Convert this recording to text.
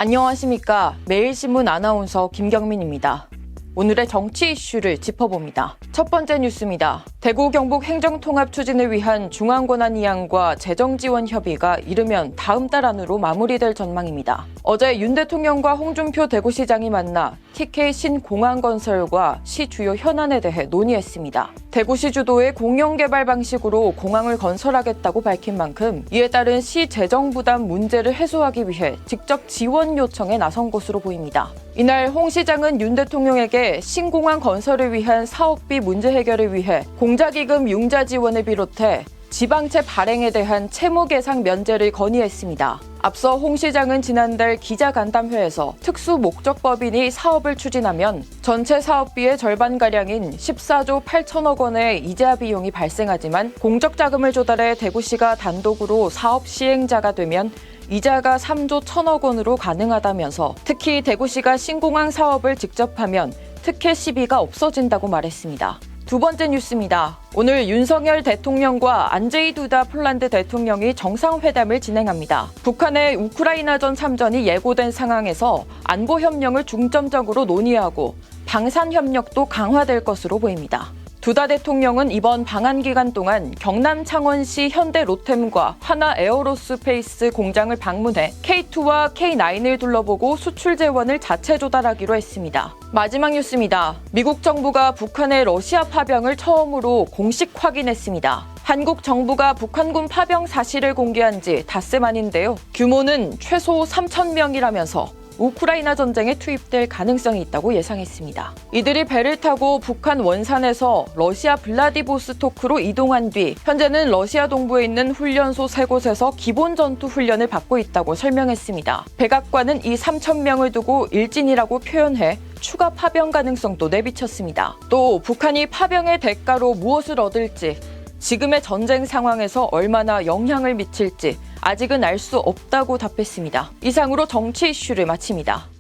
안녕하십니까. 매일신문 아나운서 김경민입니다. 오늘의 정치 이슈를 짚어봅니다. 첫 번째 뉴스입니다. 대구 경북 행정통합 추진을 위한 중앙권한 이양과 재정지원 협의가 이르면 다음 달 안으로 마무리될 전망입니다. 어제 윤 대통령과 홍준표 대구시장이 만나 TK 신공항건설과 시 주요 현안에 대해 논의했습니다. 대구시 주도의 공영개발 방식으로 공항을 건설하겠다고 밝힌 만큼 이에 따른 시 재정 부담 문제를 해소하기 위해 직접 지원 요청에 나선 것으로 보입니다. 이날 홍 시장은 윤 대통령에게 신공항 건설을 위한 사업비 문제 해결을 위해 공자기금 융자 지원을 비롯해 지방채 발행에 대한 채무 계상 면제를 건의했습니다. 앞서 홍 시장은 지난달 기자간담회에서 특수목적법인이 사업을 추진하면 전체 사업비의 절반가량인 14조 8천억 원의 이자 비용이 발생하지만 공적자금을 조달해 대구시가 단독으로 사업 시행자가 되면 이자가 3조 1천억 원으로 가능하다면서 특히 대구시가 신공항 사업을 직접 하면 특혜 시비가 없어진다고 말했습니다. 두 번째 뉴스입니다. 오늘 윤석열 대통령과 안제이 두다 폴란드 대통령이 정상회담을 진행합니다. 북한의 우크라이나전 참전이 예고된 상황에서 안보협력을 중점적으로 논의하고 방산협력도 강화될 것으로 보입니다. 두다 대통령은 이번 방한 기간 동안 경남 창원시 현대로템과 하나 에어로스페이스 공장을 방문해 K2와 K9을 둘러보고 수출 재원을 자체 조달하기로 했습니다. 마지막 뉴스입니다. 미국 정부가 북한의 러시아 파병을 처음으로 공식 확인했습니다. 한국 정부가 북한군 파병 사실을 공개한 지 닷새 만인데요. 규모는 최소 3,000명이라면서 우크라이나 전쟁에 투입될 가능성이 있다고 예상했습니다. 이들이 배를 타고 북한 원산에서 러시아 블라디보스토크로 이동한 뒤 현재는 러시아 동부에 있는 훈련소 3곳에서 기본 전투 훈련을 받고 있다고 설명했습니다. 백악관은 이 3,000명을 두고 일진이라고 표현해 추가 파병 가능성도 내비쳤습니다. 또 북한이 파병의 대가로 무엇을 얻을지, 지금의 전쟁 상황에서 얼마나 영향을 미칠지 아직은 알 수 없다고 답했습니다. 이상으로 정치 이슈를 마칩니다.